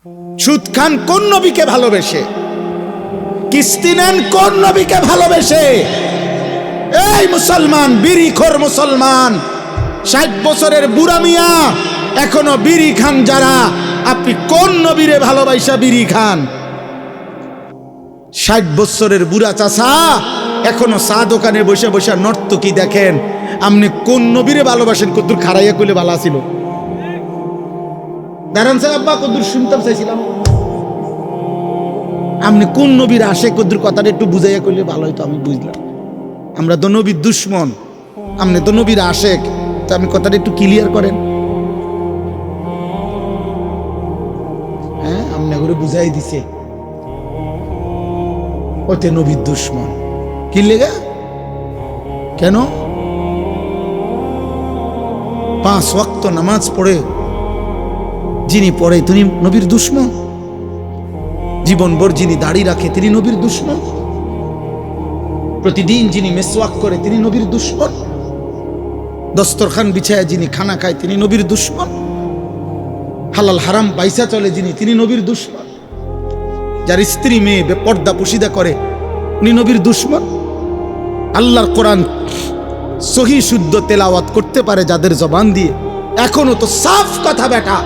সুদ খান কোন নবীকে ভালোবেসে? কিস্তি নেন কোন নবীকে ভালোবেসে? এই মুসলমান, বিড়িখোর মুসলমান, 60 বছরের বুড়া মিয়া এখনো বিড়ি খান যারা, আপনি কোন নবীরে ভালোবাসা বিড়ি খান? 60 বছরের বুড়া চাচা এখনো চা দোকানে বসে বসে নর্তকী দেখেন, আপনি কোন নবীরে ভালোবাসেন? কদ্দুর খারাইয়া কইলে ভালো ছিল। দাঁড়ান সাহেব, আব্বা কদ্দুর শুনতাম চাইছিলাম, আপনি কোন নবীর আসে কদ্দুর কথাটা একটু বুঝাইয়া কইলে ভালো হইতো, আমি বুঝলাম। আমরা তো নবীর দুশ্মন, আপনি তো নবীর আশেক, তো আপনি কথাটা একটু ক্লিয়ার করেন। হ্যাঁ, আপনি করে বুঝাই দিছে ওতে নবীর দুশ্মন। কি লেগা? কেন? 5 ওয়াক্ত নামাজ পড়ে যিনি পড়ে তিনি নবীর দুশ্মন, জীবনভর যিনি দাড়ি রাখে তিনি নবীর দুশ্মন, প্রতিদিন যিনি মেসওয়াক করে তিনি নবীর দুশ্মন, দস্তরখান বিছায় যিনি খানা খায় তিনি নবীর দুশ্মন, হালাল হারাম পয়সা চলে যিনি তিনি নবীর দুশ্মন, যার স্ত্রী মেয়ে বেপর্দা পুশিদা করে উনি নবীর দুশ্মন। আল্লাহর কোরআন সহি শুদ্ধ তেলাওয়াত করতে পারে যাদের জবান দিয়ে, এখনো তো সাফ কথা বেটা,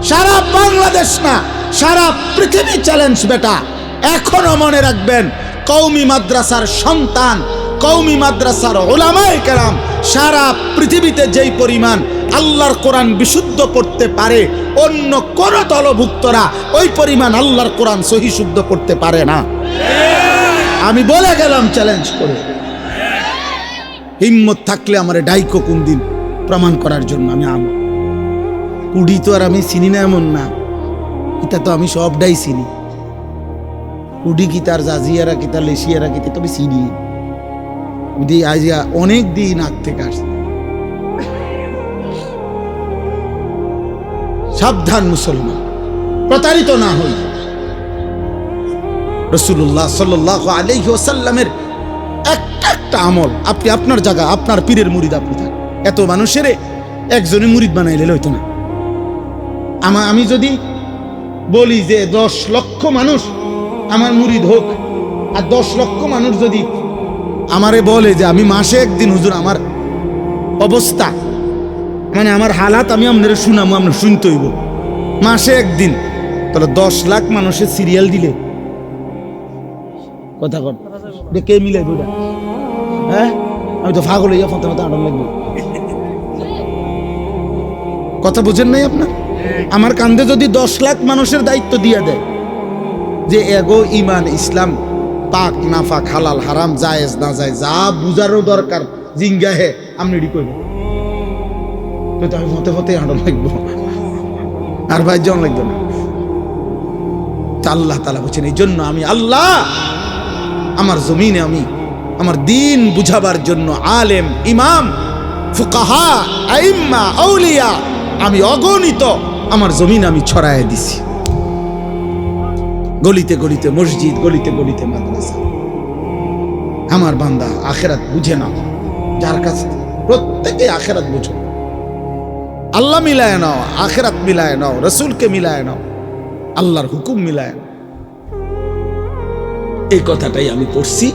সারা বাংলাদেশ না সারা পৃথিবী চ্যালেঞ্জ বেটা। এখনো মনে রাখবেন, কওমি মাদ্রাসার সন্তান, কওমি মাদ্রাসার উলামায়ে কেরাম সারা পৃথিবীতে যেই পরিমাণ আল্লাহর কোরআন বিশুদ্ধ পড়তে পারে, অন্য কোন দলভুক্তরা ওই পরিমাণ আল্লাহর কোরআন সহি শুদ্ধ পড়তে পারে না। আমি বলে গেলাম চ্যালেঞ্জ করে। হিম্মত থাকলে আমার ডাইকো কোন দিন প্রমাণ করার জন্য। আমি কুড়ি তো আর আমি চিনি না এমন না, এটা তো আমি সবটাই চিনি। কুডি কি তার জাজিয়ারা কি তার লেশিয়ারা কি তবে চিনি। অনেক দিন আগ থেকে আসছে। সাবধান মুসলমান, প্রতারিত না হই। রাসূলুল্লাহ সাল্লাল্লাহু আলাইহি ওয়াসাল্লামের একটা আমল, আপনি আপনার জায়গা আপনার পীরের মুরিদ আপনি থাকেন, এত মানুষের একজনে মুরিদ বানাইলে হইতো না। আমি যদি বলি যে 10 লক্ষ মানুষ আমার মুরিদ হোক, আর 10 লক্ষ মানুষ যদি আমারে বলে যে আমি মাসে একদিন হুজুর আমার অবস্থা মানে আমার হালাত আমি আপনারা শুনামো, আপনার শুনতে হইব মাসে একদিন, তাহলে 10 লাখ মানুষের সিরিয়াল দিলে কথা কর কে মিলাইব? হ্যাঁ, আমি তো পাগল হইয়া ফোন আটন লাগবে। কথা বুঝেন নাই আপনার? আমার কান্দে যদি 10 লাখ মানুষের দায়িত্ব দিয়ে দেয় যে এগো ইমান ইসলাম পাক না পাক হালাল হারাম জায়েজ না জায়েজ যা বুঝারও দরকার জিঙ্গা হে আপনি রেডি করবেন, তো আমি মতে মতে হাঁটন লাগবো আর ভাই জন লাগবে না। আল্লাহ তাআলা বলছেন, এই জন্য আমি আল্লাহ আমার জমিনে আমি আমার দিন বুঝাবার জন্য আলেম ইমাম ফুকাহা আইম্মা আউলিয়া আমি অগণিত আমার জমিন আমি ছড়ায় দিছি। গলিতে গলিতে মসজিদ, গলিতে গলিতে মাদ্রাসা। আমার বান্দা আখেরাত বুঝে নাও, যার কাছে প্রত্যেকে আখেরাত বুঝো, আল্লাহ মিলায় নাও, আখেরাত মিলায় নাও, রসুলকে মিলায় নাও, আল্লাহর হুকুম মিলায় নাও। এই কথাটাই আমি পড়ছি।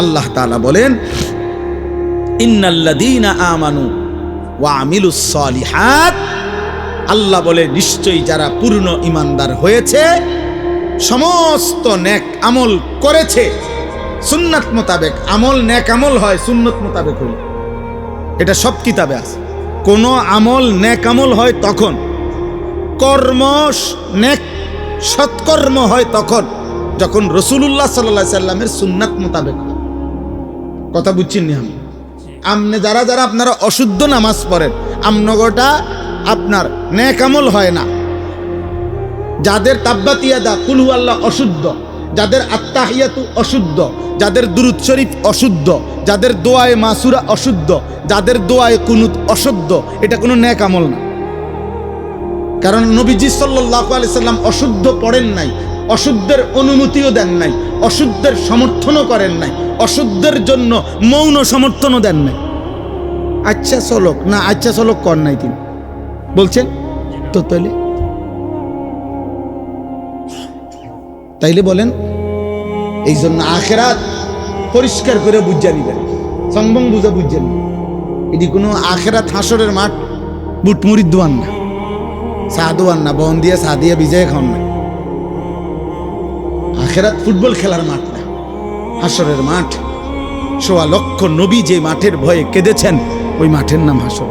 আল্লাহ তাআলা বলেন, ইন্নাল্লাযীনা আমানু ওয়া আমিলুস সালিহাত, আল্লাহ বলে নিশ্চয়ই যারা পূর্ণ ঈমানদার হয়েছে, সমস্ত নেক আমল করেছে সুন্নাত মোতাবেক। আমল নেক আমল হয় সুন্নত মোতাবেক হইল, এটা সব কিতাবে আছে। কোন আমল নেক আমল হয় তখন, কর্ম নেক সৎকর্ম হয় তখন যখন রাসূলুল্লাহ সাল্লাল্লাহু আলাইহি সাল্লামের সুন্নাত মোতাবেক হয়। কথা বুঝছেন নি? আমনে যারা যারা আপনারা অশুদ্ধ নামাজ পড়েন, আমনগটা আপনার নেক আমল হয় না। যাদের তাব্বাতিয়াদা কুল হুয়াল্লাহ অশুদ্ধ, যাদের আত্তাহিয়াতু অশুদ্ধ, যাদের দুরূদ শরীফ অশুদ্ধ, যাদের দোয়ায়ে মাসুরা অশুদ্ধ, যাদের দোয়ায়ে কুনুত অশুদ্ধ, এটা কোনো নেক আমল না। কারণ নবীজি সাল্লাল্লাহু আলাইহি সাল্লাম অশুদ্ধ পড়েন নাই, অশুদ্ধের অনুমতিও দেন নাই, অশুদ্ধের সমর্থনও করেন নাই, অশুদ্ধের জন্য মৌন সমর্থনও দেন নাই। আচ্ছা চলক না, আচ্ছা চলক কর নাই তিনি বলছেন তো। তাহলে তাইলে বলেন, এই জন্য আখেরাত পরিষ্কার করে বুঝা নিবেন, সম্বং বুঝা বুঝছেন। এটি কোনো আখেরাত হাসরের মাঠ বুটমুড়ি দোয়ান না, চা দোয়ান না, বন দিয়ে চা দিয়ে ভিজাই খাওয়ান না। আখেরাত ফুটবল খেলার মাঠ না, হাসরের মাঠ। ১৬ লক্ষ নবী যে মাঠের ভয়ে কেঁদেছেন, ওই মাঠের নাম হাসর।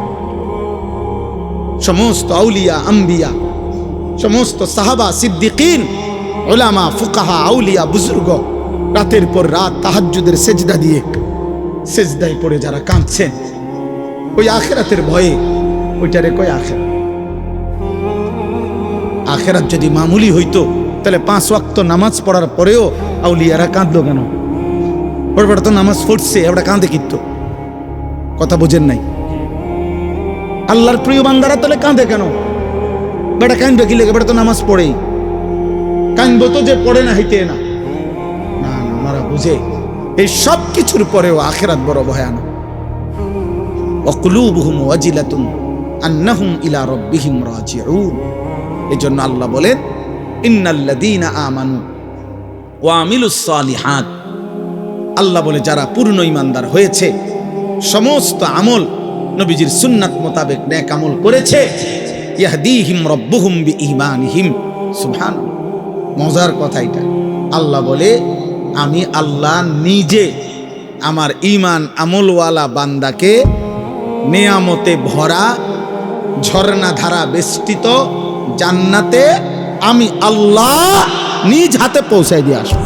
সমস্ত আউলিয়া আম্বিয়া, সমস্ত সাহাবা সিদ্দিকিন, উলামা ফুকাহা আউলিয়া বুজুর্গ রাতের পর রাত তাহাজ্জুদের সেজদা দিয়ে সেজদায় পড়ে যারা কাঁদছেন, ওই আখেরাতের ভয়ে, ওইটারে কয় আখেরাত। আখেরাত যদি মামুলি হইতো তাহলে 5 ওয়াক্ত নামাজ পড়ার পরেও আউলিয়ারা কাঁদলো কেন? ওরা তো নামাজ পড়ছে, ওরা কাঁদে কিন্তু। কথা বোঝেন নাই? আল্লাহর প্রিয় বান্দারা তাহলে কাঁদে কেন? বেটা কাঁদবে কি লেগে? বেটা তো নামাজ পড়েই। কাঁদবো তো যে পড়ে না হইতে না, না না, ওনারা বুঝে এই সব কিছুর পরেও আখেরাত বড় ভয়ানক। ওয়াকুলুবুহুম ওয়াজিলাতুন আন্নাহুম ইলা রাব্বিহিম রাজিউন। এজন্য আল্লাহ বলেন, ইন্নাল্লাযীনা আমানু ওয়া আমিলুস সালিহাত। আল্লাহ বলে যারা পূর্ণ ঈমানদার হয়েছে, সমস্ত আমল নবীজির সুন্নাত মোতাবেক নেক আমল করেছে, ইয়াহদিহিম রাব্বুহুম বিঈমানিহিম। সুবহানাল্লাহ, মজার কথা এটা। আল্লাহ বলে, আমি আল্লাহ নিজে আমার ঈমান আমলওয়ালা বান্দাকে নেয়ামতে ভরা, ঝর্ণা ধারা বেষ্টিত জান্নাতে আমি আল্লাহ নিজ হাতে পৌঁছায় দিয়ে আসবো।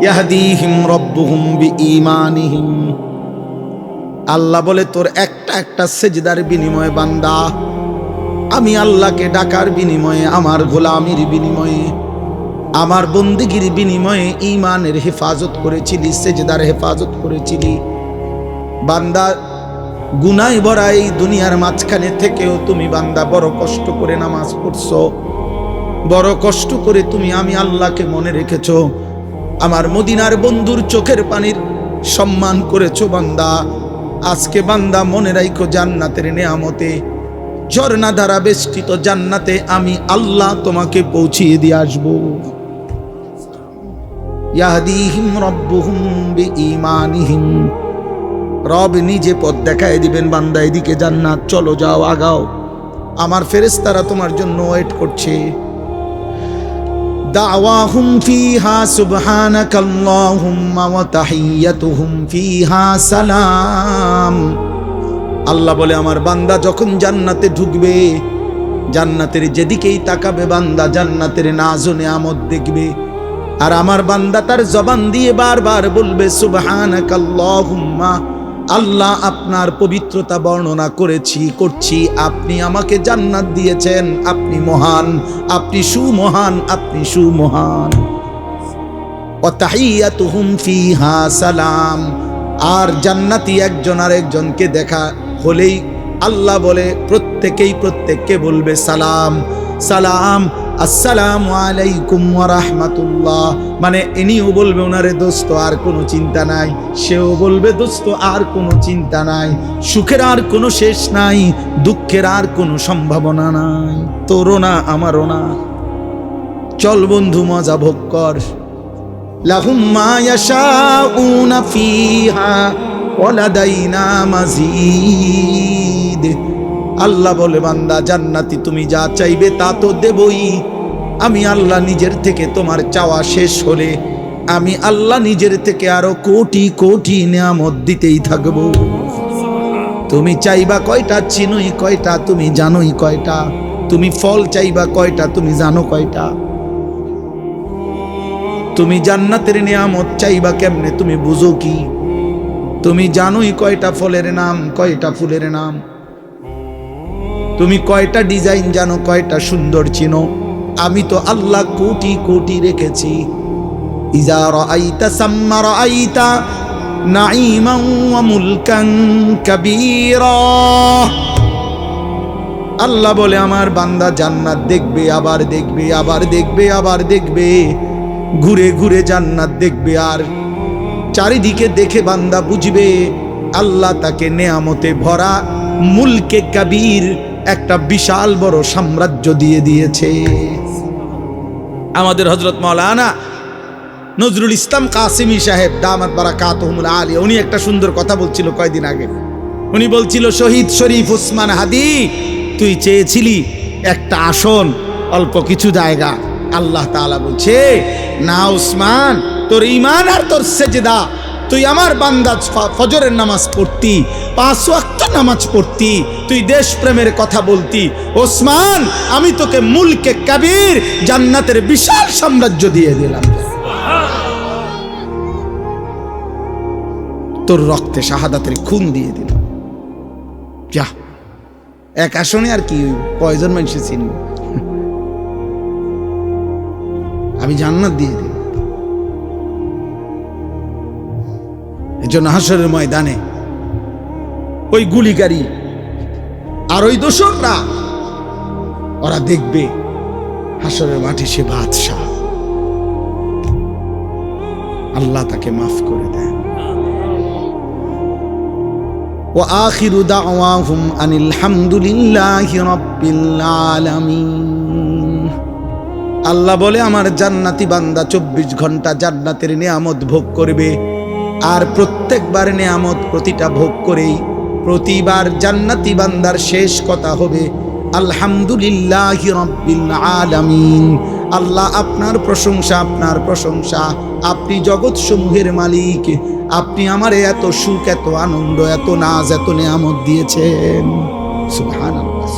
ইয়াহদিহিম রাব্বুহুম বিঈমানিহিম। আল্লাহ বলে, তোর একটা একটা সেজদার বিনিময়ে বান্দা, আমি আল্লাহকে ডাকার বিনিময়ে, আমার গোলামির বিনিময়ে, আমার বন্দেগীর বিনিময়ে ঈমানের হেফাজত করেছিলি, সেজদার হেফাজত করেছিলি। বান্দা গুনায় ভরা এই দুনিয়ার মাঝখানে থেকেও তুমি বান্দা বড় কষ্ট করে নামাজ পড়ছো, বড় কষ্ট করে তুমি আমি আল্লাহকে মনে রেখেছো, আমার মদিনার বন্ধুর চোখের পানির সম্মান করেছো বান্দা। আজকে বান্দা মনে রাখো, জান্নাতের নেয়ামতে, ঝর্ণা দ্বারা বেষ্টিত জান্নাতে আমি আল্লাহ তোমাকে পৌঁছিয়ে দিয়ে আসবো। ইয়াহদিহিম রাব্বুহুম বিঈমানিহিম। রব নিজে পথ দেখায় দিবেন, বান্দা এদিকে জান্নাত, চলো যাও, আগাও, আমার ফেরেশতারা তোমার জন্য ওয়েট করছে। দাওয়াহুম ফিহা সুবহানাকাল্লাহুম্মা ওয়া তাহিয়্যাতুহুম ফিহা সালাম। আল্লাহ বলে, আমার বান্দা যখন জান্নাতে ঢুকবে, জান্নাতের যেদিকেই তাকাবে বান্দা জান্নাতের নাজ ও নিয়ামত দেখবে। আর আমার বান্দা তার জবান দিয়ে বারবার বলবে সুবহানাকাল্লাহুম্মা, আল্লাহ আপনার পবিত্রতা বর্ণনা করছি, আপনি আমাকে জান্নাত দিয়েছেন, আপনি মহান, আপনি সুমহান, আপনি সুমহান। ওয়া তাহিয়্যাতুহুম ফিহা সালাম। আর জান্নাতি একজন আরেকজনকে দেখা হলেই আল্লাহ বলে প্রত্যেককে বলবে সালাম সালাম, আসসালামু আলাইকুম ওয়া রাহমাতুল্লাহ। মানে ইনিও বলবে ওনারে দোস্ত আর কোনো চিন্তা নাই, সেও বলবে দোস্ত আর কোনো চিন্তা নাই, সুখের আর কোনো শেষ নাই, দুঃখের আর কোনো সম্ভাবনা নাই, তোরও না আমারও না। চল বন্ধু মজা ভোগ কর। লাহুম মা ইয়াশাউনা ফিহা ওয়া লাদাইনা মাজিদ। আল্লাহ বলে, বান্দা জান্নাতি তুমি যা চাইবে তা তো দেবই। আমি আল্লাহ নিজের থেকে তোমার চাওয়া শেষ হলে আমি আল্লাহ নিজের থেকে আরো কোটি কোটি নিয়ামত দিতেই থাকবো। তুমি চাইবা কয়টা, চিনোই কয়টা, তুমি জানোই কয়টা। তুমি ফল চাইবা কয়টা, তুমি জানো কয়টা। তুমি জান্নাতের নিয়ামত চাইবা কেমনে, তুমি বুঝো কি? তুমি জানোই কয়টা ফলের নাম, কয়টা ফুলের নাম। তুমি কয়টা ডিজাইন জানো, কয়টা সুন্দর চিনো। আমি তো আল্লাহ কোটি কোটি রেখেছি। ইজা রাআইতা সাম্মা রাআইতা নাঈমান ওয়া মুলকান কাবীরা। আল্লাহ বলে, আমার বান্দা জান্নাত দেখবে, আবার দেখবে, আবার দেখবে, আবার দেখবে, ঘুরে ঘুরে জান্নাত দেখবে। আর চারিদিকে দেখে বান্দা বুঝবে আল্লাহ তাকে নেয়ামতে ভরা মুলকে কাবীর একটা বিশাল বড় সাম্রাজ্য দিয়ে দিয়েছে। আমাদের হযরত মাওলানা নজরুল ইসলাম কাসিমি সাহেব দামাত বারাকাতুহুল আলিয়া, উনি একটা সুন্দর কথা বলছিল কয়েকদিন আগে। উনি বলছিল, শহীদ শরীফ ওসমান হাদি, তুই চেয়েছিলি একটা আসন, অল্প কিছু জায়গা। আল্লাহ তাআলা বলছে, না ওসমান, তোর ঈমান আর তোর সেজদা, তুই আমার বান্দা, ফজরের নামাজ পড়তি, 5 ওয়াক্ত নামাজ পড়তি, তুই দেশপ্রেমের কথা বলতি, ওসমান আমি তোকে মুলকে কাবীর, জান্নাতের বিশাল সাম্রাজ্য দিয়ে দিলাম, তোর রক্তে শাহাদাতের খুন দিয়ে দিলাম। যা, এক আসনে আর কি কয়জন মানুষে চিনব, আমি জান্নাত দিয়ে দিই। এই জন্য হাসরের ময়দানে ওই গুলিকারী আর ওই দোসররা, ওরা দেখবে হাসরের মাঠে সে বাদশাহ, আল্লাহ তাকে মাফ করে দেন। ওয়া আখিরু দাওয়াহুম আনিল হামদুলিল্লাহি রাব্বিল আলামিন। আল্লাহ বলে, আমার জান্নাতি বান্দা 24 ঘন্টা জান্নাতের নিয়ামত ভোগ করবে, আর প্রত্যেকবার নিয়ামত প্রতিটা ভোগ করেই প্রতিবার জান্নাতি বান্দার শেষ কথা হবে আলহামদুলিল্লাহি রাব্বিল আলামিন। আল্লাহ আপনার প্রশংসা, আপনার প্রশংসা, আপনি জগৎ সমূহের মালিক, আপনি আমারে এত সুখ, এত আনন্দ, এত নাজ, এত নিয়ামত দিয়েছেন। সুবহানাল্লাহ।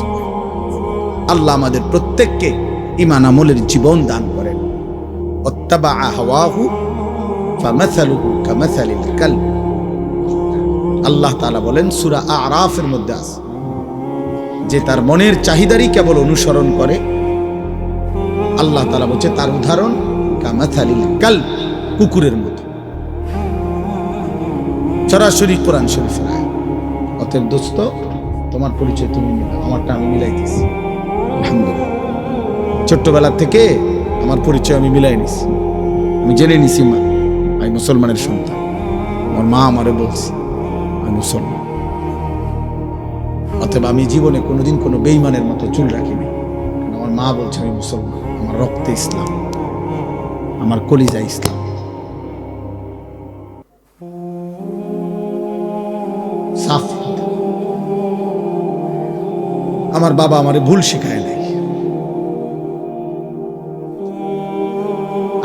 আল্লাহ আমাদের প্রত্যেককে ঈমান আমলের জীবন দান করেন। ওয়াত্তাবা হাওয়াহু ফামাসালুহু কামাসালিল কালব। আল্লাহ তাআলা বলেন সূরা আরাফের মধ্যে আছে, যে তার মনের চাহিদারই কেবল অনুসরণ করে, আল্লাহ তাআলা বলছে তার উদাহরণ কামাসালিল কালব, কুকুরের মতো। সরাসরি কোরআন শরীফের আয়াত। অতএব দোস্ত, তোমার পরিচয় তুমি মিলাও, আমারটা আমি মিলাইতেছি আলহামদুলিল্লাহ। ছোট্টবেলা থেকে আমার পরিচয় আমি মিলাই নিছি, আমি জেনে নিছি আমি মুসলমানের সন্তান। আমার মা আমারে বলছে আমি মুসলমান। অতএব আমি জীবনে কোনোদিন কোনো বেঈমানের মতো চুল রাখিনি, কারণ আমার মা বলছে আমি মুসলমান, আমার রক্তে ইসলাম, আমার কলিজা ইসলাম। সাফ। আমার বাবা আমারে ভুল শেখায় নাই,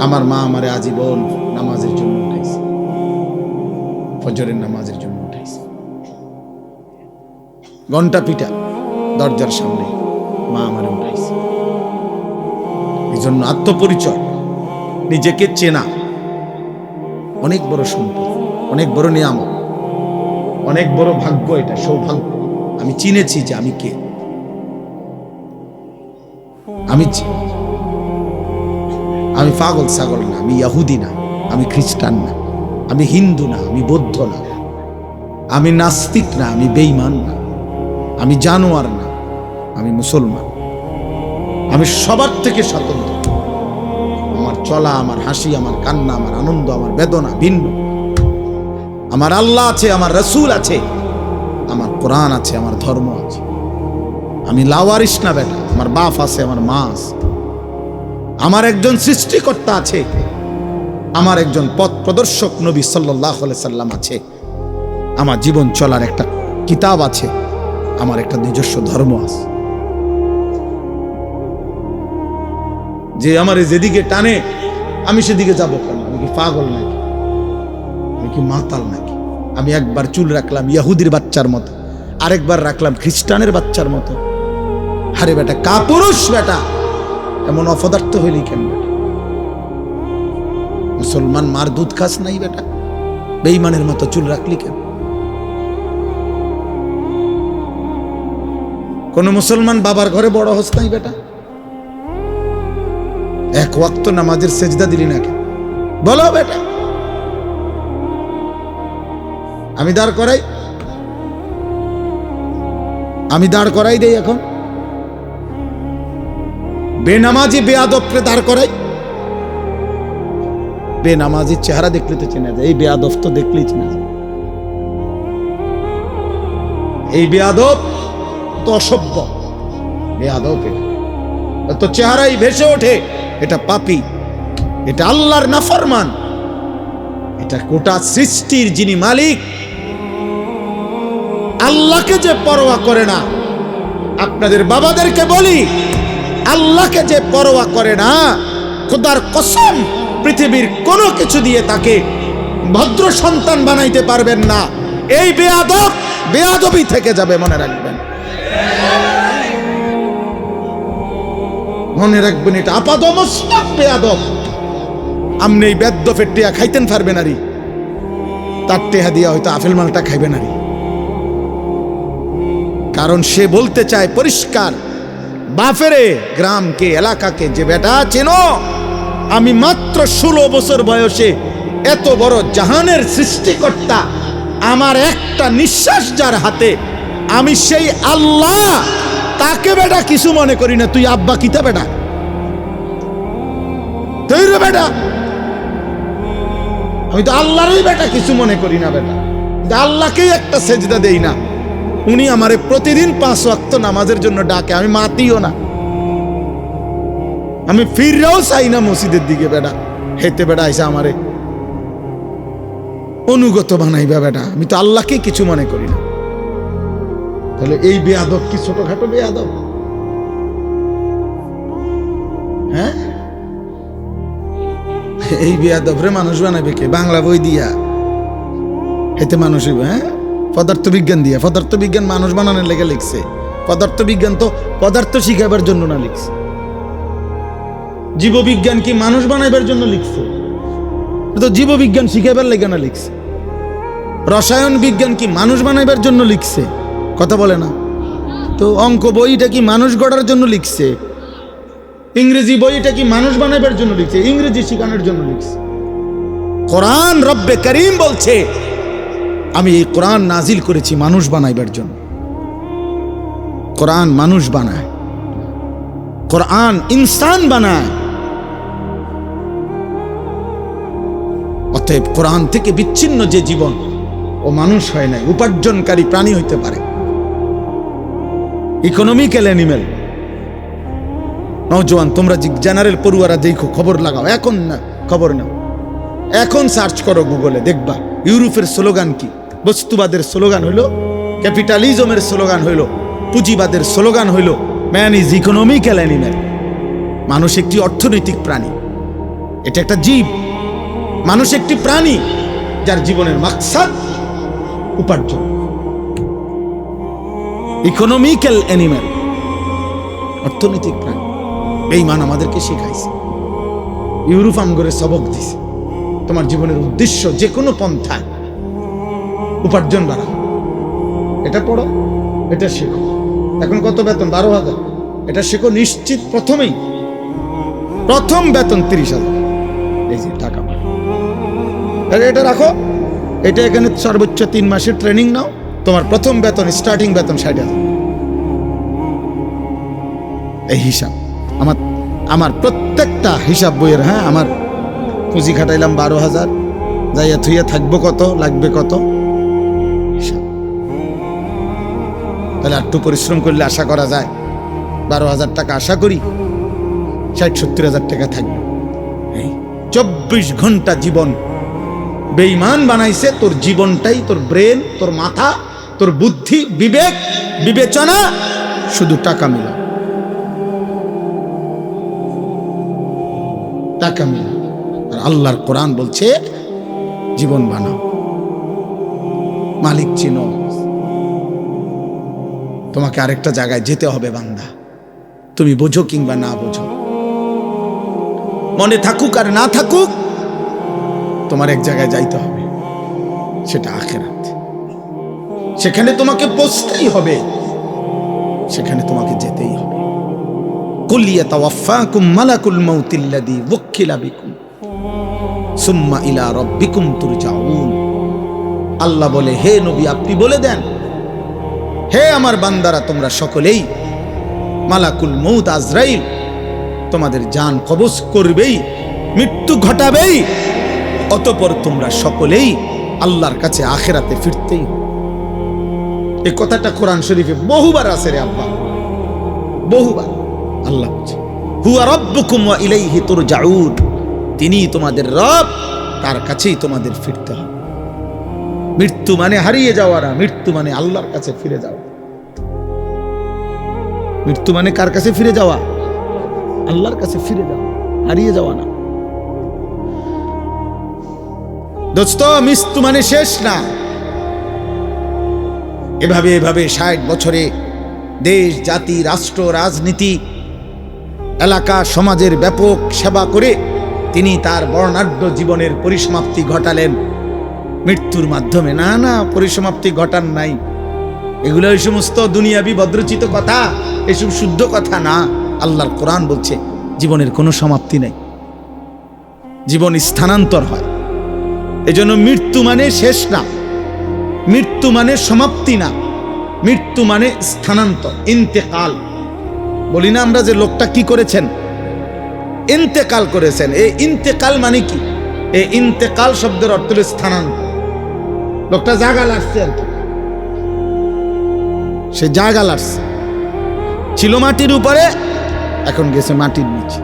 আমার মা আমারে আজীবন নামাজের জন্য উঠাইছে, ফজরের নামাজের জন্য উঠাইছে। ঘন্টা পিটা দরজার সামনে মা আমারে উঠাইছে। এই জন্য আত্মপরিচয়, নিজেকে চেনা অনেক বড় সম্পদ, অনেক বড় নিয়ামত, অনেক বড় ভাগ্য। এটা সৌভাগ্য। আমি চিনেছি যে আমি কে। আমি পাগল ছাগল না, আমি ইহুদি না, আমি খ্রিস্টান না, আমি হিন্দু না, আমি বৌদ্ধ না, আমি নাস্তিক না, আমি বেঈমান না, আমি জানোয়ার না, আমি মুসলমান। আমি সবার থেকে স্বতন্ত্র। আমার চলা, আমার হাসি, আমার কান্না, আমার আনন্দ, আমার বেদনা ভিন্ন। আমার আল্লাহ আছে, আমার রাসূল আছে, আমার কোরআন আছে, আমার ধর্ম আছে। আমি লাওয়ারিস না বেটা, আমার বাপ আছে, আমার মা আছে, আমার একজন সৃষ্টিকর্তা আছে, আমার একজন পথ প্রদর্শক নবী সাল্লাল্লাহু আলাইহি সাল্লাম আছে, আমার জীবন চলার একটা কিতাব আছে, আমার একটা নিজস্ব ধর্ম আছে। যে আমার যেদিকে টানে আমি সেদিকে যাব কেন? আমি কি পাগল নাকি? আমি কি মাতাল নাকি? আমি একবার চুল রাখলাম ইহুদির বাচ্চার মতো, আরেকবার রাখলাম খ্রিস্টানের বাচ্চার মতো। আরে বেটা, কাপুরুষ বেটা, এমন অপদার্থ হইলি কেন বেটা? মুসলমান মার দুধ খাস নাই বেটা, বেঈমানের মতো চুল রাখলি কেন? কোন মুসলমান বাবার ঘরে বড় হস নাই বেটা? এক ওয়াক্ত নামাজের সেজদা দিলি না কেন? বলো বেটা। আমি দাঁড় করাই দেই এখন? বেনামাজি বেয়াদবকে দাঁড় করাই? বেনামাজির চেহারা দেখলে তো চেনা যায়, এই বেয়াদব তো দেখলেই চেনা যায়। এই বেয়াদব তো অসভ্য, বেয়াদব। তো চেহারাই ভেসে ওঠে এটা পাপী, এটা আল্লাহর নাফরমান, এটা গোটা সৃষ্টির যিনি মালিক আল্লাহকে যে পরোয়া করে না। আপনাদের বাবাদেরকে বলি, আল্লাহকে যে পরোয়া করে না, খোদার কসম পৃথিবীর কোনো কিছু দিয়ে তাকে ভদ্র সন্তান বানাইতে পারবেন না। এই বেয়াদব বেয়াদবি থেকে যাবে, মনে রাখবেন, মনে রাখবেন, এটা আপাদমস্তক বেয়াদব। আপনি এই বেদ্যফের টিয়া খাইতেন পারবেন আরি, তার টেহা দিয়া হয়তো আপেল মালটা খাইবেন আরি। কারণ সে বলতে চায় পরিষ্কার, বাফেরে গ্রামকে এলাকাকে যে বেটা চেনো, আমি মাত্র 16 বছর বয়সে এত বড় জাহানের সৃষ্টিকর্তা, আমার একটা নিঃশ্বাস যার হাতে, আমি সেই আল্লাহ, তাকে বেটা কিছু মনে করি না। তুই আব্বা কিতা বেটা, তুই রে বেটা, আমি তো আল্লাহরই বেটা কিছু মনে করি না বেটা, আল্লাহকেই একটা সেজদা দেই না। উনি আমারে প্রতিদিন 5 ওয়াক্ত নামাজের জন্য ডাকে, আমি মাতিও না, আমি ফিররাও চাই না মসজিদের দিকে বেটা। হেতে বেটা আইসা আমারে অনুগত বানাইবা বেটা, আমি তো আল্লাহকে কিছু মনে করি না। তাহলে এই বেয়াদব কি ছোটখাটো বেয়াদব? হ্যাঁ, এই বেয়াদবরে মানুষ বানাবে কে? বাংলা বই দিয়া হেতে মানুষ হইবে? হ্যাঁ, পদার্থ বিজ্ঞান দিয়া। পদার্থ বিজ্ঞান মানুষ বানানোর লেগে লিখছে। পদার্থ বিজ্ঞান তো পদার্থ শিখাবার জন্য না লিখছে। জীববিজ্ঞান কি মানুষ বানাইবার জন্য লিখছে? তো জীববিজ্ঞান শিখাবার লেগে না লিখছে। রসায়ন বিজ্ঞান কি মানুষ বানাইবার জন্য লিখছে? কথা বলে না তো। অঙ্ক বইটা কি মানুষ গড়ার জন্য লিখছে? ইংরেজি বইটা কি মানুষ বানাইবার জন্য লিখছে? ইংরেজি শিখানোর জন্য লিখছে। কোরআন রব্বে করিম বলছে, আমি এই কোরআন নাজিল করেছি মানুষ বানাইবার জন্য। কোরআন মানুষ বানায়, কোরআন ইনসান বানায়। অতএব কোরআন থেকে বিচ্ছিন্ন যে জীবন, ও মানুষ হয় নাই, উপার্জনকারী প্রাণী হইতে পারে, ইকোনমিক্যাল অ্যানিমেল। নওজোয়ান তোমরা জেনারেল পড়ুয়ারা দেখো, খবর লাগাও, এখন না খবর নাও, এখন সার্চ করো গুগলে, দেখবা ইউরোপের স্লোগান কি। বস্তুবাদের স্লোগান হইল, ক্যাপিটালিজমের স্লোগান হইল, পুঁজিবাদের স্লোগান হইল ম্যান ইজ ইকোনমিক্যাল অ্যানিমেল। মানুষ একটি অর্থনৈতিক প্রাণী, এটা একটা জীব। মানুষ একটি প্রাণী যার জীবনের মাকসাদ উপার্জন। ইকোনমিক্যাল অ্যানিমেল, অর্থনৈতিক প্রাণী। বেঈমান আমাদেরকে শেখাইছে, ইউরোপ আমগরে সবক দিছে, তোমার জীবনের উদ্দেশ্য যে কোনো পন্থায় উপার্জন বাড়াও, এটা পড়ো, এটা শেখো। এখন কত বেতন? 12,000। এটা শেখো নিশ্চিত, প্রথমেই প্রথম বেতন 30,000। এই যে টাকা এটা রাখো, এটা এখানে সর্বোচ্চ 3 মাসের ট্রেনিং নাও, তোমার প্রথম বেতন, স্টার্টিং বেতন 60,000। এই হিসাব আমার প্রত্যেকটা হিসাব বইয়ের। হ্যাঁ, আমার পুঁজি খাটাইলাম 12,000, যাইয়া থুইয়া থাকবো কত, লাগবে কত হিসাব। তাহলে একটু পরিশ্রম করলে আশা করা যায় 12,000 টাকা, আশা করি 60-70,000 টাকা থাকবে। 24 ঘন্টা জীবন বেঈমান বানাইছে। তোর জীবনটাই, তোর ব্রেন, তোর মাথা, তোর বুদ্ধি, বিবেক, বিবেচনা শুধু টাকা মিলা, টাকা মিলা। আর আল্লাহর কোরআন বলছে জীবন বানাও, মালিক চিনো। তোমাকে আরেকটা জায়গায় যেতে হবে বান্দা, তুমি বোঝো কিংবা না বোঝো, মনে থাকুক আর না থাকুক, তোমার এক জায়গায় যাইতে হবে, সেটা আখিরাত। সেখানে তোমাকে পৌঁছতেই হবে, সেখানে তোমাকে যেতেই হবে। কুল ইয়াতাওয়াফাকুম মালাকুল মাউতিল্লাযী ওয়াক্কিলা বিকুম সুম্মা ইলা রাব্বিকুম তুরজাউন। আল্লাহ বলে, হে নবী আপনি বলে দেন, হে আমার বান্দারা, তোমরা সকলেই মালাকুল মউত আজরাইল তোমাদের জান কবজ করবেই, মৃত্যু ঘটাবেই, অতঃপর তোমরা সকলেই আল্লাহর কাছে আখিরাতে ফিরতেই। এই কথাটা কোরআন শরীফে বহুবার আছে রে আব্বা, বহুবার। আল্লাহ বলছে হুয়া রাব্বুকুম ওয়া ইলাইহি তুরজাউন, তিনি তোমাদের রব, তার কাছেই তোমাদের ফিরতে হবে। মৃত্যু মানে হারিয়ে যাওয়া না, মৃত্যু মানে আল্লাহর কাছে ফিরে যাওয়া। মৃত্যু মানে কার কাছে ফিরে যাওয়া? আল্লাহর কাছে ফিরে যাওয়া, হারিয়ে যাওয়া না। দোস্ত, মৃত্যু মানে শেষ না। এভাবে এভাবে 60 বছরে দেশ, জাতি, রাষ্ট্র, রাজনীতি, এলাকা, সমাজের ব্যাপক সেবা করে তিনি তার বর্ণাঢ্য জীবনের পরিসমাপ্তি ঘটালেন মৃত্যুর মাধ্যমে। না না, পরিসমাপ্তি ঘটান নাই। এগুলো এই সমস্ত দুনিয়াবি ভদ্রচিত কথা, এসব শুদ্ধ কথা না। আল্লাহর কোরআন বলছে জীবনের কোনো সমাপ্তি নেই, জীবন স্থানান্তর হয়। এজন্য মৃত্যু মানে শেষ না, মৃত্যু মানে সমাপ্তি না, মৃত্যু মানে স্থানান্তর, ইন্তেকাল। বলি না আমরা যে লোকটা কি করেছেন? ইন্তেকাল করেছেন। এই ইন্তেকাল মানে কি? এই ইন্তেকাল শব্দের অর্থ হলো স্থানান্তর। লোকটা জায়গা লাগছে আর কি, সে জায়গা লাগছে। ছিল মাটির উপরে, এখন গেছে মাটির নিচে।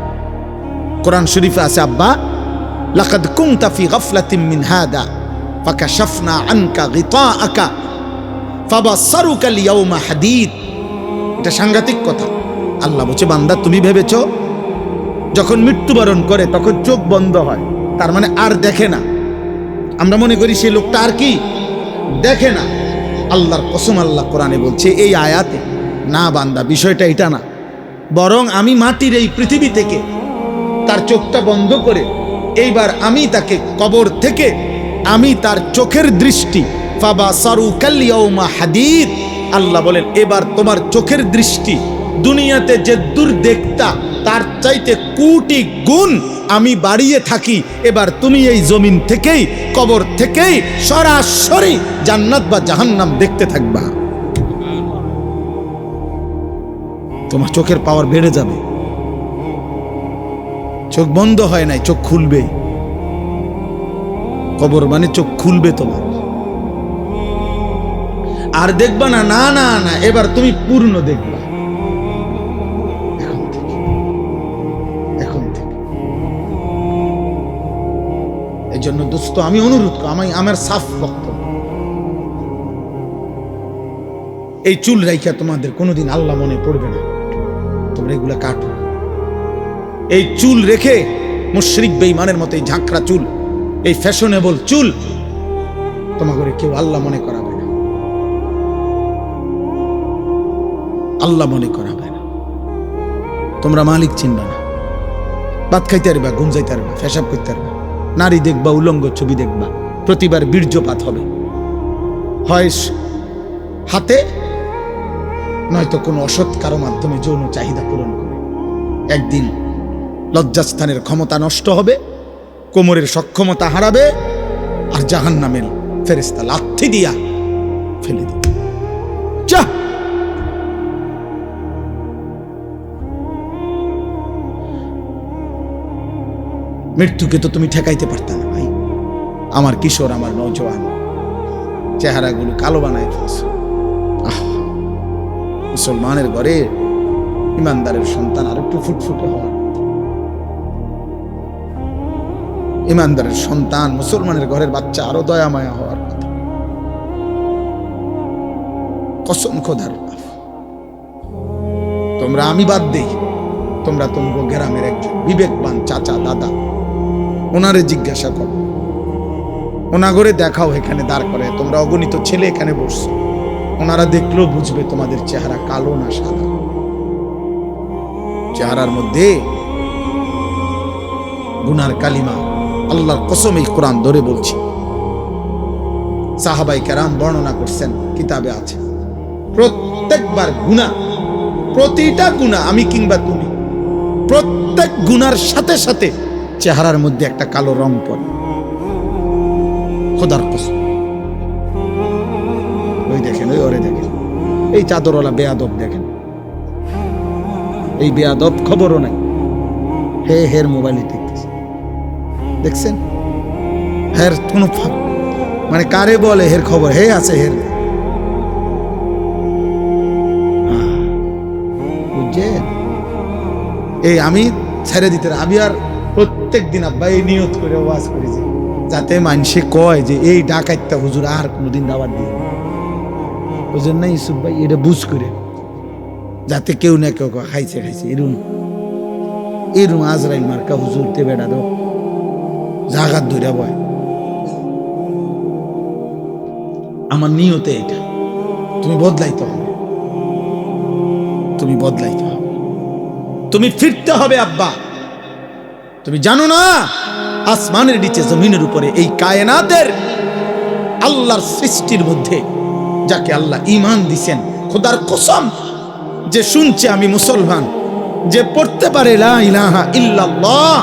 কোরআন শরীফে আছে, আব্বা লাকাদ কুনতা ফি গাফলাতিন মিন হাদা ফাকাশাফনা আনকা গিতাআকা ফাবাসসারুকা আল-ইয়াওমা হাদীদ। এটা সাংঘাতিক কথা। আল্লাহ বলছে, বান্দা তুমি ভেবেছো যখন মৃত্যুবরণ করে তখন চোখ বন্ধ হয়, তার মানে আর দেখে না। আমরা মনে করি সেই লোকটা আর কি দেখে না। আল্লাহর কসম, আল্লাহ কোরআনে বলছে এই আয়াতে, না বান্দা, বিষয়টা এটা না, বরং আমি মাটির এই পৃথিবী থেকে তার চোখটা বন্ধ করে এইবার আমি তাকে কবর থেকে আমি তার চোখের দৃষ্টি ফাবাসারুকাল ইয়াউমা হাদীদ। আল্লাহ বলেন এবার তোমার চোখের দৃষ্টি দুনিয়াতে যে দূর দেখতা তার চাইতে কোটি গুণ আমি বাড়িয়ে থাকি। এবার তুমি এই জমিন থেকেই, কবর থেকেই সরাসরি জান্নাত বা জাহান্নাম দেখতে থাকবা। তোমার চোখের পাওয়ার বেড়ে যাবে। চোখ বন্ধ হয় নাই, চোখ খুলবে। কবর মানে চোখ খুলবে তোমার, আর দেখবা না। না না না, এবার তুমি পূর্ণ দেখবা। এখন থেকে এই জন্য দোস্ত আমি অনুরোধ করি, আমার সাফ বক্তব্য, এই চুল রাইখা তোমাদের কোনোদিন আল্লাহ মনে পড়বে না। তোমরা এগুলা কাটো। এই চুল রেখে মুশরিক বেঈমানের মতো এই ঝাঁকড়া চুল, এই ফ্যাশনেবল চুল তোমাকে কেউ আল্লাহ মনে করাবে না, আল্লাহ মনে করাবে না। তোমরা মালিক চিনবা না, ভাত খাইতে পারবা, ঘুম যাইতে পারবা, পেশাব করতে পারবা, নারী দেখবা, উলঙ্গ ছবি দেখবা, প্রতিবার বীর্যপাত হবে, হয় হাতে নয়তো কোনো অসৎ কারো মাধ্যমে যৌন চাহিদা পূরণ করে। একদিন লজ্জাস্থানের ক্ষমতা নষ্ট হবে, কোমরের সক্ষমতা হারাবে, আর জাহান্নামের ফেরেশতা লাথি দিয়া ফেলে দিবে। যা, মৃত্যুকে তো তুমি ঠেকাইতে পারতা না ভাই। আমার কিশোর, আমার নওজোয়ান চেহারাগুলো কালো বানায় ফেলছে। মুসলমানের ঘরে ইমানদারের সন্তান আর একটু ফুটফুটে হওয়ার, ইমানদারের সন্তান, মুসলমানের ঘরের বাচ্চা আরো দয়া মায়া হওয়ার কথা। কসম খোদার, তোমরা, আমি বাদ দেই, তোমরা তোমাকে গ্রামের একজন বিবেকবান চাচা দাদা, ওনারে জিজ্ঞাসা করো, ওনা ঘরে দেখাও, এখানে দাঁড় করে তোমরা অগণিত ছেলে এখানে বসছো, ওনারা দেখলেও বুঝবে তোমাদের চেহারা কালো না সাদা। চেহারার মধ্যে গুনার কালিমা। আল্লাহর কসম, এই কোরআন ধরে বলছি, সাহাবায়ে কেরাম বর্ণনা করছেন, কিতাবে আছে, প্রত্যেকবার গুনাহ, প্রতিটা গুনাহ, আমি কিংবা তুমি, প্রত্যেক গুনার সাথে সাথে চেহারার মধ্যে একটা কালো রং পড়ে। খোদার কসম। ওই দেখেন, ওই ওরে দেখেন, এই চাদরওয়ালা বেয়াদব দেখেন, এই বেয়াদব খবরও নাই, হের মোবাইলে দেখতেছে, দেখছেন? হের কোনো মানে কারে বলে হের খবর, হে আছে হের, বুঝছেন? এই আমি ছেড়ে দিতে আমি আর প্রত্যেক দিন আব্বা এই নিয়ত করে ওয়াজ করেছি যাতে মানুষে কয় যে এই ডাকাইতে হুজুর আর কোনোদিন দাওয়াত দিয়ে বুঝেন না ইউসুফ ভাই, এটা বুঝ করে যাতে কেউ না কেউ খাইছে এরম আজরাইল মার্কা হুজুর তে বেড়া দাও জাগাত ধরে বয়। আমার নিয়তে এটা, তুমি বদলাইতে হবে, তুমি বদলাইতে হবে, তুমি ফিরতে হবে আব্বা। তুমি জানো না আসমানের নিচে জমিনের উপরে এই কায়নাতের আল্লাহর সৃষ্টির মধ্যে যাকে আল্লাহ ঈমান দিছেন, খোদার কসম যে শুনছে আমি মুসলমান, যে পড়তে পারে লা ইলাহা ইল্লাল্লাহ,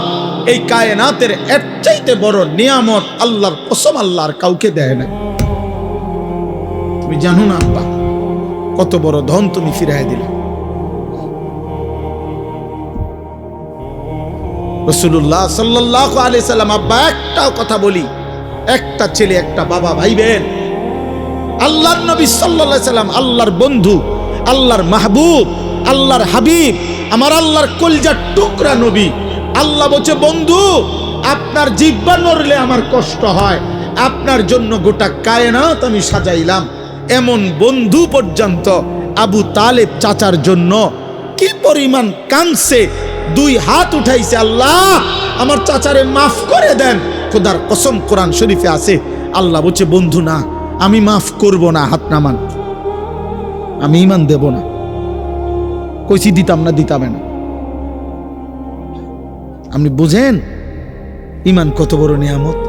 এই কায়নাতের এর চাইতে বড় নিয়ামত আল্লাহর কসম আল্লাহর কাউকে দেয় না। তুমি জানো না আব্বা কত বড় ধন তুমি ফিরাই দিলে। রাসূলুল্লাহ সাল্লাল্লাহু আলাইহি সাল্লাম, আব্বা একটাও কথা বলি, একটা ছেলে একটা বাবা ভাইবেন, আল্লাহর নবী সাল্লাল্লাহু আলাইহি সাল্লাম আল্লাহর বন্ধু, আল্লাহর মাহবুব, আল্লাহর হাবিব, আমার আল্লাহর কলিজার টুকরা নবী। আল্লাহ বলছে বন্ধু আপনার জিহ্বা নড়লে আমার কষ্ট হয়, আপনার জন্য গোটা কায়নাত আমি সাজাইলাম। এমন বন্ধু পর্যন্ত আবু তালেব চাচার জন্য কি পরিমাণ কাঁদছে, দুই হাত উঠাইছে, আল্লাহ আমার চাচারে মাফ করে দেন। খোদার কসম কোরআন শরীফে আছে, আল্লাহ বলছে বন্ধু না আমি মাফ করব না, হাত নামান, আমি ঈমান দেব না। কইছি দিতাম না, দিতাম না। আপনি বুঝেন ঈমান কত বড় নিয়ামত,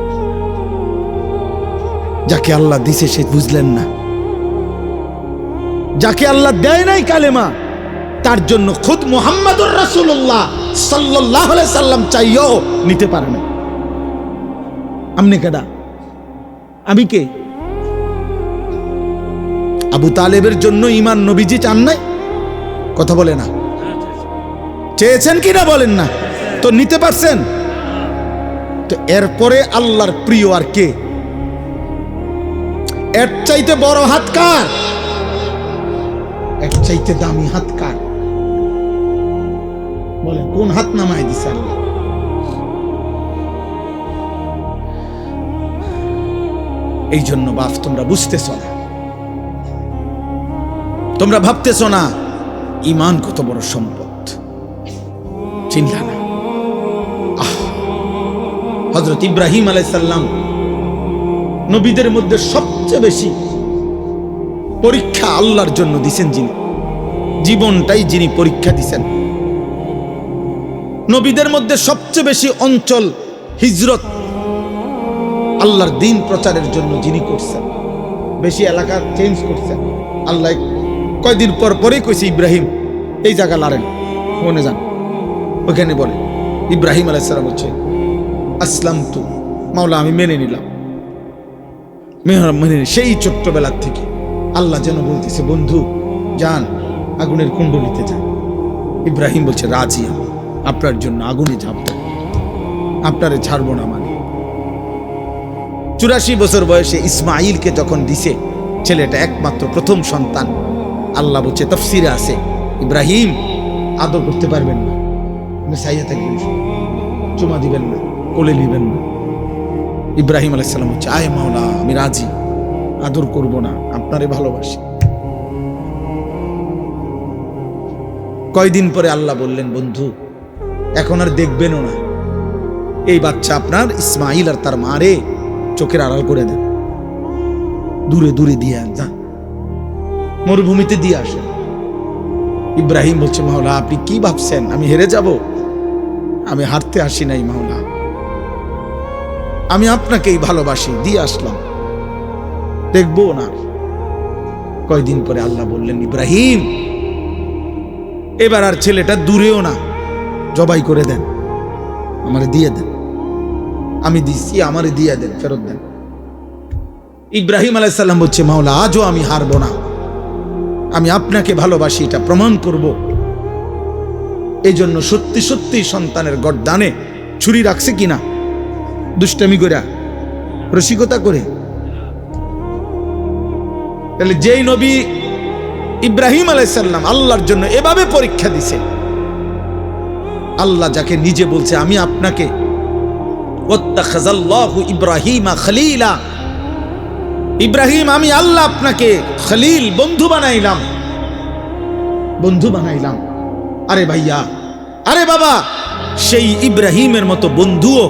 যাকে আল্লাহ দিছে সে বুঝলেন না, যাকে আল্লাহ দেয় নাই কালেমা তার জন্য খুদ মুহাম্মাদুর রাসূলুল্লাহ সাল্লাল্লাহু আলাইহি সাল্লাম চাইও নিতে পারে না। আপনি কেডা, আমি কে? আবু তালেবের জন্য ঈমান নবীজি চান নাই? কথা বলে না, চেয়েছেন কিনা বলেন না, তো নিতে পারছেন? তো এরপরে আল্লাহর প্রিয় আর কে? এর চাইতে বড় হাত কার? এর চাইতে দামি হাত কার? বলেন কোন হাত নামায় দিছে আল্লাহ? এই জন্য বাপ তোমরা বুঝতেছ না, তোমরা ভাবতেছ না ঈমান কত বড় সম্পদ, চিন্তা না। হযরত ইব্রাহিম আলাইহিস সালাম নবীদের মধ্যে সবচেয়ে বেশি পরীক্ষা আল্লাহর জন্য দিছেন, যিনি জীবনটাই যিনি পরীক্ষা দিছেন। নবীদের মধ্যে সবচেয়ে বেশি অঞ্চল হিজরত আল্লাহর দ্বীন প্রচারের জন্য যিনি করছেন, বেশি এলাকা চেঞ্জ করছেন। আল্লাহ কয়দিন পর পরেই কইছে ইব্রাহিম এই জায়গা লারেন, মনে যান, ওখানে বলে ইব্রাহিম আলাইহিস সালাম হচ্ছে আসলামতু, মাওলা আমি মেনে নিলাম, মেনে সেই ছোট্টবেলার থেকে আল্লাহ যেন বলতেছে বন্ধু যান আগুনের কুণ্ডলিতে যান। ইব্রাহিম বলছে রাজি, আমি আপনার জন্য আগুনে ঝাঁপব, আপনারে ছাড়বো না। মানে 84 বছর বয়সে ইসমাইলকে যখন দিছে, ছেলেটা একমাত্র প্রথম সন্তান, আল্লাহ বলছে তাফসিরে আছে ইব্রাহিম আদর করতে পারবেন না, সাইয়া থাকবেন, চুমা দিবেন না, কোলে নিবেন না। ইব্রাহিম আলাইহিস সালাম হচ্ছে আয় মাওলা আমি রাজি, আদর করব না, আপনারে ভালোবাসি। কয়দিন পরে আল্লাহ বললেন বন্ধু এখন আর দেখবেনও না, এই বাচ্চা আপনার ইসমাইল আর তার মারে চোখের আড়াল করে দেন, দূরে দূরে দিয়ে আন, যান মরুভূমিতে দিয়ে আসেন। ইব্রাহিম বলছে মাওলা আপনি কি ভাবছেন আমি হেরে যাব? আমি হারতে আসি নাই মাওলা, আমি আপনাকেই ভালোবাসি, দিয়ে আসলাম, দেখবো না। কয়দিন পরে আল্লাহ বললেন ইব্রাহিম এবার আর ছেলেটা দূরেও না, জবাই করে দেন, আমারে দিয়ে দেন, আমি দিচ্ছি, আমারে দিয়ে দেন, ফেরত দেন। ইব্রাহিম আলাইহিস সালাম বলছে মাওলা আজও আমি হারবো না, আমি আপনাকে ভালোবাসি এটা প্রমাণ করব। এই জন্য সত্যি সত্যি সন্তানের গর্দানে ছুরি রাখছে কিনা, দুষ্টামি করে, রসিকতা করে। তাহলে যেই নবী ইব্রাহিম আলাইহিস সালাম আল্লাহর জন্য এভাবে পরীক্ষা দিছে, আল্লাহ যাকে নিজে বলছে আমি আপনাকে ওয়াত্তাখাযাল্লাহু ইব্রাহিমা খলিলা, ইব্রাহিম আমি আল্লাহ আপনাকে খলিল বন্ধু বানাইলাম, বন্ধু বানাইলাম। আরে ভাইয়া, আরে বাবা, সেই ইব্রাহিমের মতো বন্ধুও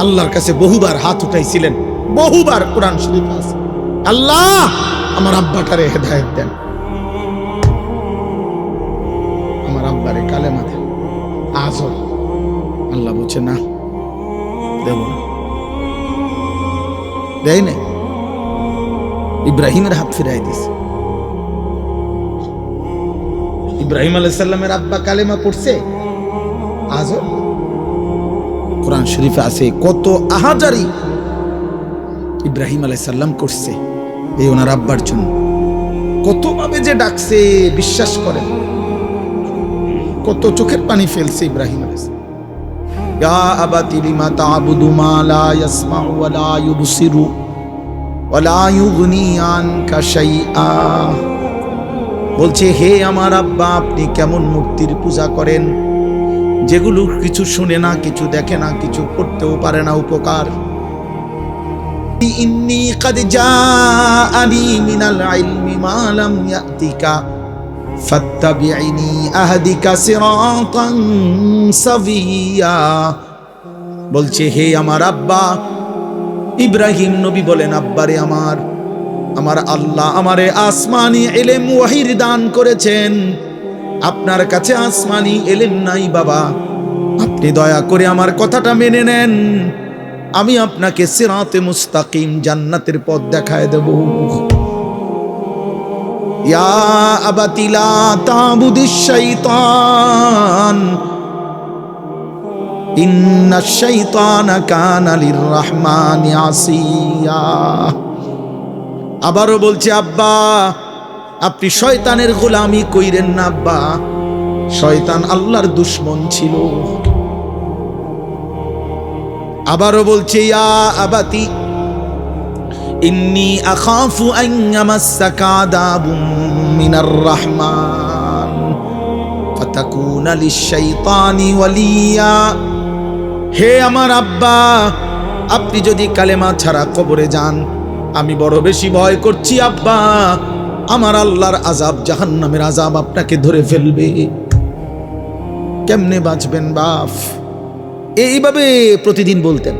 আল্লাহর কাছে বহুবার হাত উঠাইছিলেন, বহুবার। কোরআন শরীফ আছে, আল্লাহ আমার আব্বাটারে হেদায়েত দেন, আমার আব্বারে কালেমা দেন। আজও আল্লাহ বলছে না, দেব না, দেয় না। ইব্রাহিমের হাত ফিরাই দিছে। ইব্রাহিম আলাইহিস সালামের আব্বা কালেমা পড়ছে, আজও কোরআন শরীফে আছে কত আহাজারি ইব্রাহিম আলাইহিস সালাম করছে এই ওনার আব্বার জন্য। কত ভাবে যে ডাকছে বিশ্বাস করেন, কত চোখের পানি ফেলছে ইব্রাহিম আলাইহিস সালাম। ইয়া আবাতি লিমা তা'বুদু মা লা ইয়াসমাউ ওয়া লা ইউবসিরু ওয়া লা ইউগনি আনকা শাইআ। বলছে হে আমার আব্বা, আপনি কেমন মূর্তির পূজা করেন যেগুলো কিছু শুনে না, কিছু দেখে না, কিছু করতেও পারে না উপকার। ইন্নী কাদ জাআনি মিনাল ইলমি মা লাম ইয়াতিকা ফাত্তাবি'নি আহদিকা সিরাতান সাবিয়া। বলছে হে আমার আব্বা, ইব্রাহিম নবী বলেন আব্বারে আমার, আমার আল্লাহ আমারে আসমানি ইলম ওয়াহির দান করেছেন, আপনার কাছে আসমানি ইলম নাই বাবা, আপনি দয়া করে আমার কথাটা মেনে নেন, আমি আপনাকে সিরাতে মুস্তাকিম জান্নাতের পথ দেখায় দেব। ইয়া আবাতি লা তা'বুদিশ শাইতান ইন্নাশ শাইতানা কানা লিররহমানি আসিয়া। আবারও বলছে আব্বা, আপনি শয়তানের গোলামি কইরেন না আব্বা, শয়তান আল্লাহর দুশমন ছিল। আবারও বলছে ইয়া আবাতি ইন্নী আখাফু আন ইয়ামাসসাকা আযাবুম মিনার রাহমান ফাতাকুনা লিশ-শাইতানি ওয়ালিয়া। হে আমার আব্বা, আপনি যদি কালেমা ছাড়া কবরে যান, আমি বড় বেশি ভয় করছি আব্বা, আমার আল্লাহর আযাব, জাহান্নামের আযাব আপনাকে ধরে ফেলবে। কেমনে বাঁচবেন বাপ? এইভাবে প্রতিদিন বলতেন।